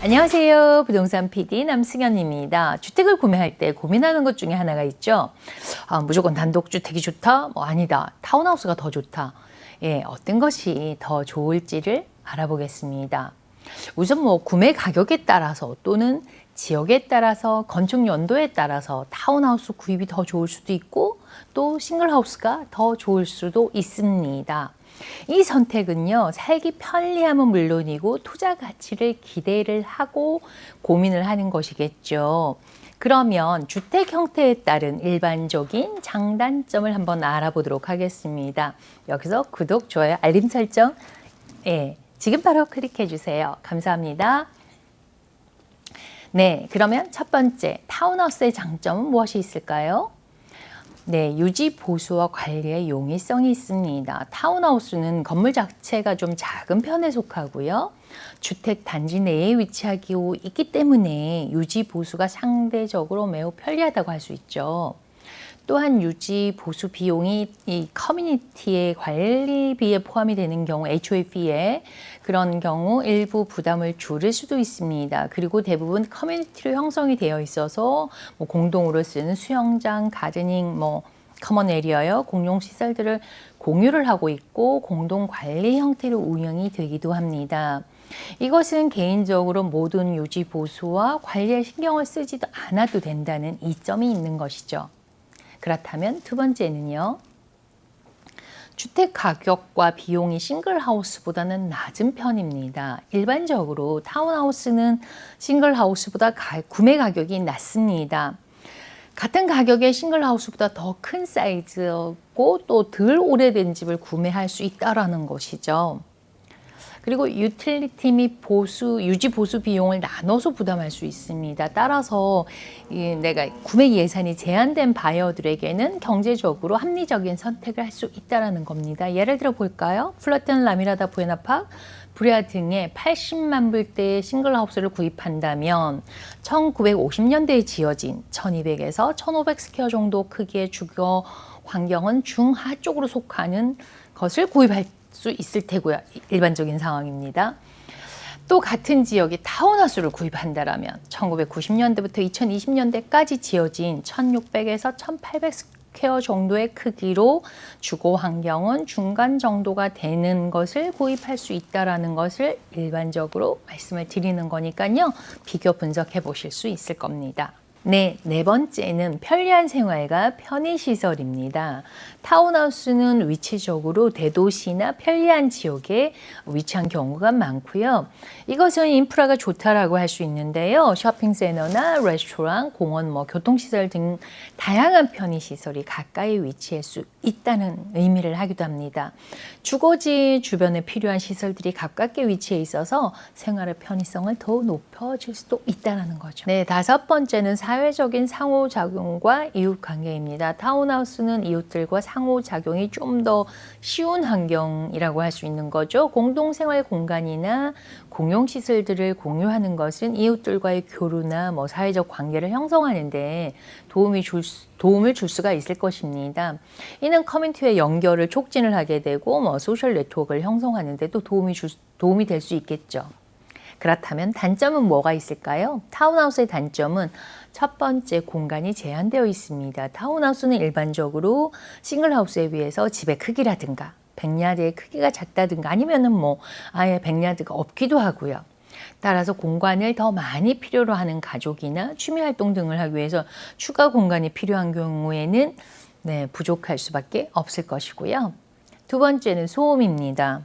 안녕하세요. 부동산 PD 남승현입니다. 주택을 구매할 때 고민하는 것 중에 하나가 있죠. 무조건 단독주택이 좋다? 아니다. 타운하우스가 더 좋다. 어떤 것이 더 좋을지를 알아보겠습니다. 우선 구매 가격에 따라서 또는 지역에 따라서 건축 연도에 따라서 타운하우스 구입이 더 좋을 수도 있고 또 싱글하우스가 더 좋을 수도 있습니다. 이 선택은요, 살기 편리함은 물론이고 투자 가치를 기대를 하고 고민을 하는 것이겠죠. 그러면 주택 형태에 따른 일반적인 장단점을 한번 알아보도록 하겠습니다. 여기서 구독, 좋아요, 알림 설정, 지금 바로 클릭해 주세요. 감사합니다. 네, 그러면 첫 번째, 타운하우스의 장점은 무엇이 있을까요? 네, 유지 보수와 관리의 용이성이 있습니다. 타운하우스는 건물 자체가 좀 작은 편에 속하고요. 주택 단지 내에 위치하고 있기 때문에 유지 보수가 상대적으로 매우 편리하다고 할 수 있죠. 또한 유지 보수 비용이 이 커뮤니티의 관리비에 포함이 되는 경우, HOA비에 그런 경우 일부 부담을 줄일 수도 있습니다. 그리고 대부분 커뮤니티로 형성이 되어 있어서 공동으로 쓰는 수영장, 가드닝, 커먼 에리어요, 공용 시설들을 공유를 하고 있고 공동 관리 형태로 운영이 되기도 합니다. 이것은 개인적으로 모든 유지 보수와 관리에 신경을 쓰지도 않아도 된다는 이점이 있는 것이죠. 그렇다면 두 번째는요. 주택 가격과 비용이 싱글하우스보다는 낮은 편입니다. 일반적으로 타운하우스는 싱글하우스보다 구매 가격이 낮습니다. 같은 가격의 싱글하우스보다 더 큰 사이즈고 또 덜 오래된 집을 구매할 수 있다는 것이죠. 그리고 유틸리티 및 유지 보수 비용을 나눠서 부담할 수 있습니다. 따라서 내가 구매 예산이 제한된 바이어들에게는 경제적으로 합리적인 선택을 할 수 있다는 겁니다. 예를 들어 볼까요? 플러튼 라미라다 부에나팍, 브레아 등의 80만 불대의 싱글하우스를 구입한다면 1950년대에 지어진 1200에서 1500 스퀘어 정도 크기의 주거 환경은 중하 쪽으로 속하는 것을 구입할 수 있을 테고요. 일반적인 상황입니다. 또 같은 지역의 타운하우스를 구입한다면 1990년대부터 2020년대까지 지어진 1600에서 1800 스퀘어 정도의 크기로 주거 환경은 중간 정도가 되는 것을 구입할 수 있다는 것을 일반적으로 말씀을 드리는 거니까요. 비교 분석해 보실 수 있을 겁니다. 네 번째는 편리한 생활과 편의시설입니다. 타운하우스는 위치적으로 대도시나 편리한 지역에 위치한 경우가 많고요. 이것은 인프라가 좋다라고 할 수 있는데요. 쇼핑센터나 레스토랑, 공원, 교통시설 등 다양한 편의시설이 가까이 위치할 수 있다는 의미를 하기도 합니다. 주거지 주변에 필요한 시설들이 가깝게 위치해 있어서 생활의 편의성을 더 높여줄 수도 있다는 거죠. 네, 다섯 번째는 사회적인 상호작용과 이웃관계입니다. 타운하우스는 이웃들과 상호작용이 좀 더 쉬운 환경이라고 할 수 있는 거죠. 공동생활 공간이나 공용시설들을 공유하는 것은 이웃들과의 교류나 사회적 관계를 형성하는 데 도움을 줄 수가 있을 것입니다. 이는 커뮤니티의 연결을 촉진을 하게 되고 소셜 네트워크를 형성하는 데도 도움이 될 수 있겠죠. 그렇다면 단점은 뭐가 있을까요? 타운하우스의 단점은 첫 번째, 공간이 제한되어 있습니다. 타운하우스는 일반적으로 싱글하우스에 비해서 집의 크기라든가 백야드의 크기가 작다든가 아니면은 아예 백야드가 없기도 하고요. 따라서 공간을 더 많이 필요로 하는 가족이나 취미활동 등을 하기 위해서 추가 공간이 필요한 경우에는 부족할 수밖에 없을 것이고요. 두 번째는 소음입니다.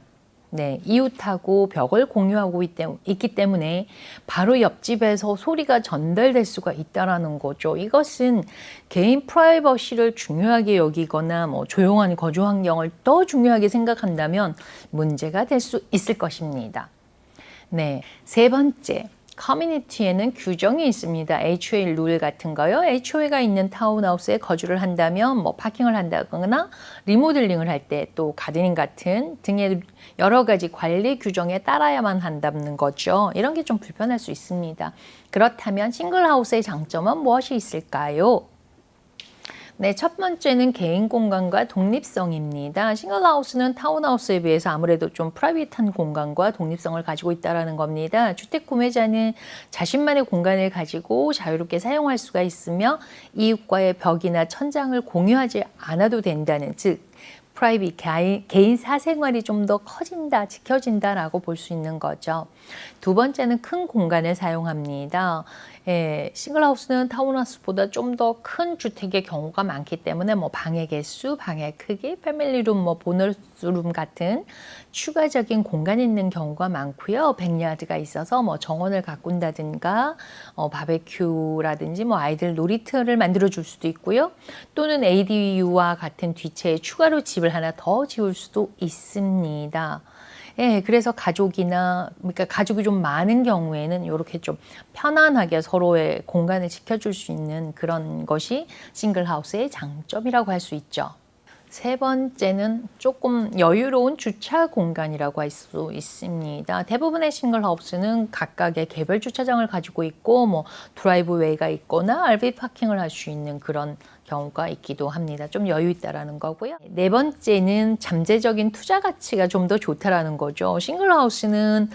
이웃하고 벽을 공유하고 있기 때문에 바로 옆집에서 소리가 전달될 수가 있다는 거죠. 이것은 개인 프라이버시를 중요하게 여기거나 조용한 거주 환경을 더 중요하게 생각한다면 문제가 될 수 있을 것입니다. 세 번째, 커뮤니티에는 규정이 있습니다. HOA 룰 같은 거요. HOA가 있는 타운하우스에 거주를 한다면 파킹을 한다거나 리모델링을 할 때 또 가드닝 같은 등의 여러 가지 관리 규정에 따라야만 한다는 거죠. 이런 게 좀 불편할 수 있습니다. 그렇다면 싱글하우스의 장점은 무엇이 있을까요? 네, 첫 번째는 개인 공간과 독립성입니다. 싱글하우스는 타운하우스에 비해서 아무래도 좀 프라이빗한 공간과 독립성을 가지고 있다는 겁니다. 주택 구매자는 자신만의 공간을 가지고 자유롭게 사용할 수가 있으며 이웃과의 벽이나 천장을 공유하지 않아도 된다는, 즉 프라이빗, 개인 사생활이 좀 더 커진다, 지켜진다라고 볼 수 있는 거죠. 두 번째는 큰 공간을 사용합니다. 싱글하우스는 타운하우스보다 좀 더 큰 주택의 경우가 많기 때문에 뭐 방의 개수, 방의 크기, 패밀리룸, 뭐 보너스룸 같은 추가적인 공간이 있는 경우가 많고요. 백야드가 있어서 뭐 정원을 가꾼다든가 바베큐라든지 뭐 아이들 놀이터를 만들어 줄 수도 있고요. 또는 ADU와 같은 뒤채에 추가로 집을 하나 더 지을 수도 있습니다. 그래서 그러니까 가족이 좀 많은 경우에는 이렇게 좀 편안하게 서로의 공간을 지켜줄 수 있는 그런 것이 싱글하우스의 장점이라고 할 수 있죠. 세 번째는 조금 여유로운 주차 공간이라고 할 수 있습니다. 대부분의 싱글하우스는 각각의 개별 주차장을 가지고 있고 뭐 드라이브웨이가 있거나 RV 파킹을 할 수 있는 그런 경우가 있기도 합니다. 좀 여유 있다라는 거고요. 네 번째는 잠재적인 투자 가치가 좀 더 좋다라는 거죠. 싱글하우스는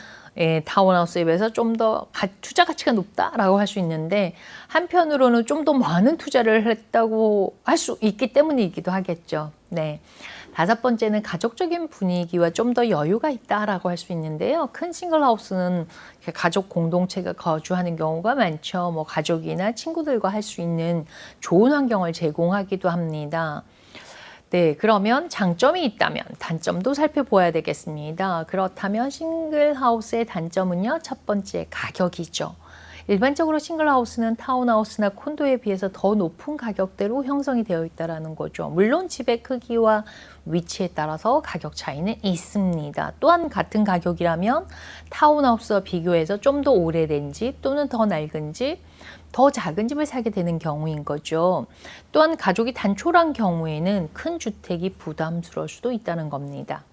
타운하우스에 비해서 좀 더 투자 가치가 높다라고 할 수 있는데 한편으로는 좀 더 많은 투자를 했다고 할 수 있기 때문이기도 하겠죠. 네. 다섯 번째는 가족적인 분위기와 좀 더 여유가 있다라고 할 수 있는데요. 큰 싱글하우스는 가족 공동체가 거주하는 경우가 많죠. 뭐 가족이나 친구들과 할 수 있는 좋은 환경을 제공하기도 합니다. 네, 그러면 장점이 있다면 단점도 살펴보아야 되겠습니다. 그렇다면 싱글하우스의 단점은요, 첫 번째 가격이죠. 일반적으로 싱글하우스는 타운하우스나 콘도에 비해서 더 높은 가격대로 형성이 되어 있다는 거죠. 물론 집의 크기와 위치에 따라서 가격 차이는 있습니다. 또한 같은 가격이라면 타운하우스와 비교해서 좀 더 오래된 집 또는 더 낡은 집, 더 작은 집을 사게 되는 경우인 거죠. 또한 가족이 단촐한 경우에는 큰 주택이 부담스러울 수도 있다는 겁니다.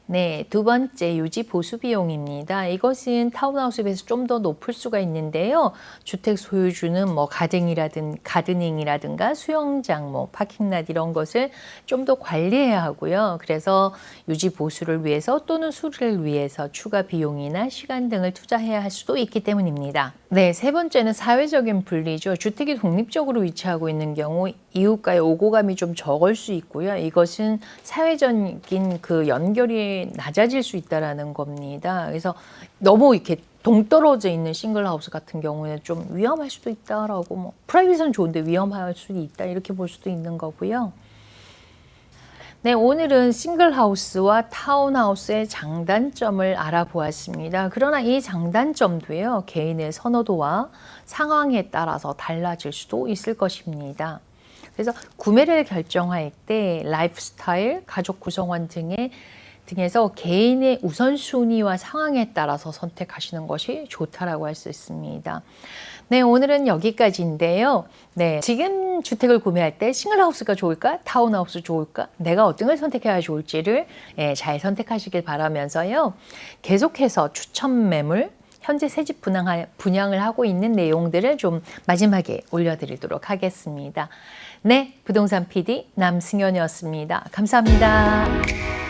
네, 두 번째 유지 보수 비용입니다. 이것은 타운하우스에 비해서 좀 더 높을 수가 있는데요. 주택 소유주는 뭐 가드닝이라든가 수영장, 뭐 파킹랏 이런 것을 좀 더 관리해야 하고요. 그래서 유지 보수를 위해서 또는 수리를 위해서 추가 비용이나 시간 등을 투자해야 할 수도 있기 때문입니다. 네, 세 번째는 사회적인 분리죠. 주택이 독립적으로 위치하고 있는 경우 이웃과의 오고감이 좀 적을 수 있고요. 이것은 사회적인 그 연결이 낮아질 수 있다는 겁니다. 그래서 너무 이렇게 동떨어져 있는 싱글하우스 같은 경우에는 좀 위험할 수도 있다라고, 뭐 프라이빗은 좋은데 위험할 수도 있다 이렇게 볼 수도 있는 거고요. 네, 오늘은 싱글하우스와 타운하우스의 장단점을 알아보았습니다. 그러나 이 장단점도요, 개인의 선호도와 상황에 따라서 달라질 수도 있을 것입니다. 그래서 구매를 결정할 때 라이프 스타일, 가족 구성원 등에서 개인의 우선순위와 상황에 따라서 선택하시는 것이 좋다라고 할 수 있습니다. 네, 오늘은 여기까지인데요. 네, 지금 주택을 구매할 때 싱글하우스가 좋을까? 타운하우스 좋을까? 내가 어떤 걸 선택해야 좋을지를 잘 선택하시길 바라면서요. 계속해서 추천 매물, 현재 새집 분양을 하고 있는 내용들을 좀 마지막에 올려드리도록 하겠습니다. 네, 부동산 PD 남승연이었습니다. 감사합니다.